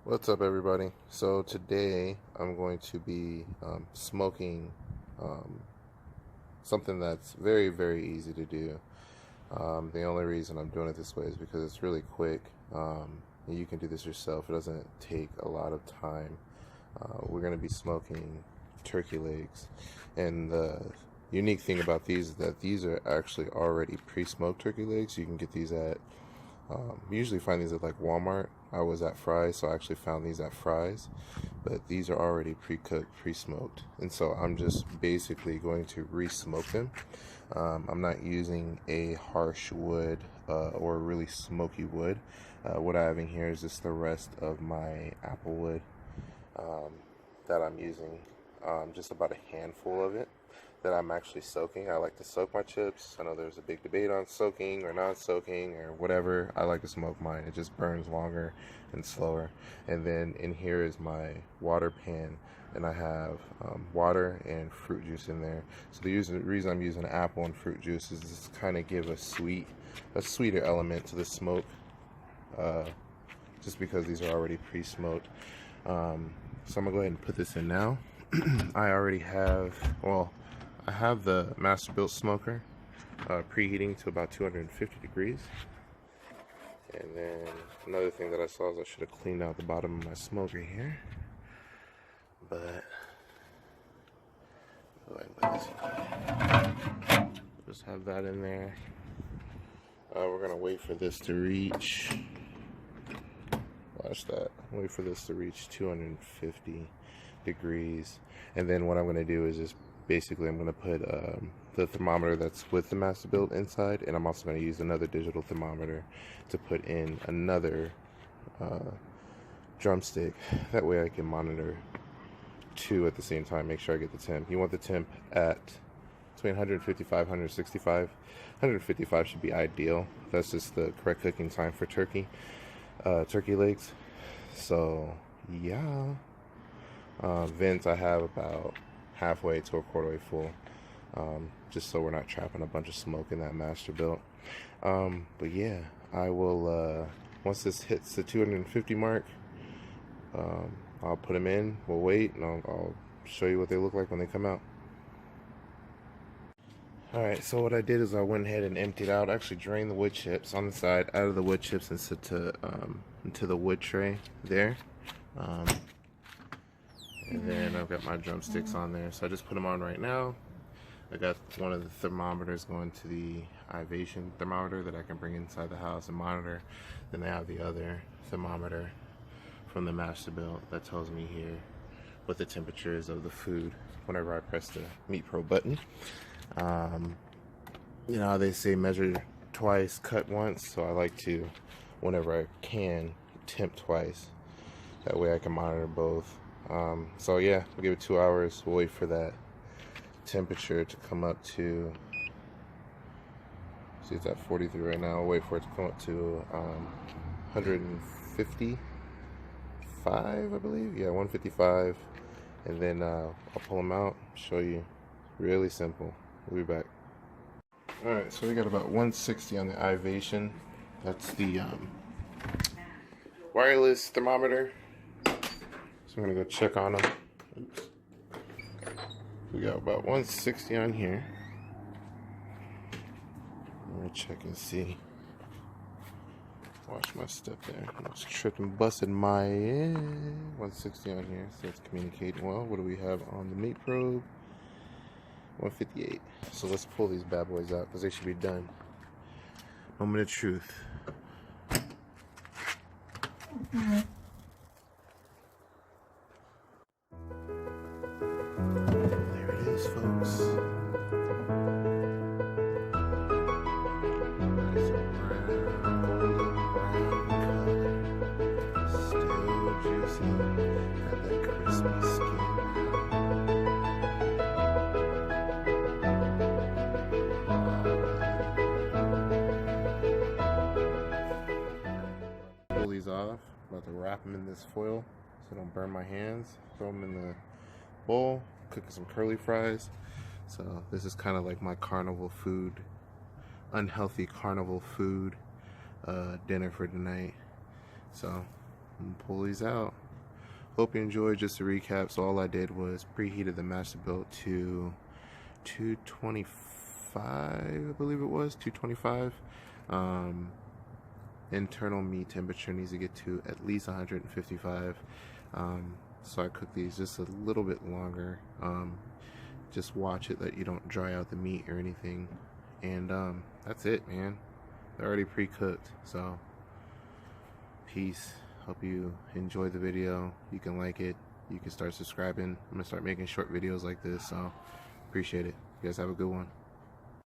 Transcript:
What's up, everybody? So today I'm going to be smoking um, something that's very, very easy to do. The only reason I'm doing it this way is because it's really quick. And you can do this yourself. It doesn't take a lot of time. We're going to be smoking turkey legs, and the unique thing about these is that these are actually already pre-smoked turkey legs. You can get these at you usually find these at like Walmart. I was at Fry's, so I actually found these at Fry's. But these are already pre-cooked, pre-smoked. And so I'm just basically going to re-smoke them. I'm not using a harsh wood or really smoky wood. What I have in here is just the rest of my apple wood um, that I'm using. Just about a handful of it that I'm actually soaking. I like to soak my chips. I know there's a big debate on soaking or not soaking or whatever. I like to smoke mine. It just burns longer and slower. And then in here is my water pan, and I have water and fruit juice in there. So the reason I'm using apple and fruit juice is just kind of give a sweeter element to the smoke, just because these are already pre-smoked. So I'm gonna go ahead and put this in now. I already have, well, I have the Masterbuilt smoker preheating to about 250 degrees. And then another thing that I saw is I should have cleaned out the bottom of my smoker here. But go ahead and put this in. Just have that in there. We're gonna wait for this to reach. Watch that. Wait for this to reach 250 degrees, and then what I'm going to do is just basically I'm going to put the thermometer that's with the Masterbuilt inside, and I'm also going to use another digital thermometer to put in another drumstick. That way I can monitor two at the same time, make sure I get the temp. You want the temp at between 155 165. 155 should be ideal. That's just the correct cooking time for turkey legs. So yeah, vents I have about halfway to a quarter way full, just so we're not trapping a bunch of smoke in that Masterbuilt. But yeah, I will once this hits the 250 mark, I'll put them in. We'll wait, and I'll show you what they look like when they come out. Alright, so what I did is I went ahead and emptied out, actually drained the wood chips on the side out of the wood chips into the wood tray there. And then I've got my drumsticks on there, so I just put them on right now. I got one of the thermometers going to the Ivation thermometer that I can bring inside the house and monitor. Then I have the other thermometer from the Masterbuilt that tells me here what the temperature is of the food whenever I press the Meat Pro button. You know how they say measure twice, cut once, so I like to, whenever I can, temp twice. That way I can monitor both. So yeah, we'll give it 2 hours. We'll wait for that temperature to come up to, see it's at 43 right now. We'll wait for it to come up to 155, I believe. Yeah, 155. And then I'll pull them out, show you. Really simple. We'll be back. Alright, so we got about 160 on the Ivation. That's the wireless thermometer. So I'm gonna go check on them. Oops. We got about 160 on here. I'm gonna check and see. Watch my step there. I was tripping, busted my 160 on here, so it's communicating well. What do we have on the meat probe? 158. So let's pull these bad boys out because they should be done. Moment of truth. There it is, folks. Nice brown, golden brown color. Still juicy. Got that crispy skin. Pull these off. I'm about to wrap them in this foil so they don't burn my hands. Throw them in the bowl, cooking some curly fries. So this is kind of like my carnival food, unhealthy carnival food dinner for tonight. So pull these out. Hope you enjoyed. Just to recap, so all I did was preheated the Masterbuilt to 225, I believe it was 225. Internal meat temperature needs to get to at least 155. So I cook these just a little bit longer. Just watch it that you don't dry out the meat or anything. And that's it, man. They're already pre-cooked. So peace. Hope you enjoyed the video. You can like it. You can start subscribing. I'm gonna start making short videos like this. So appreciate it. You guys have a good one.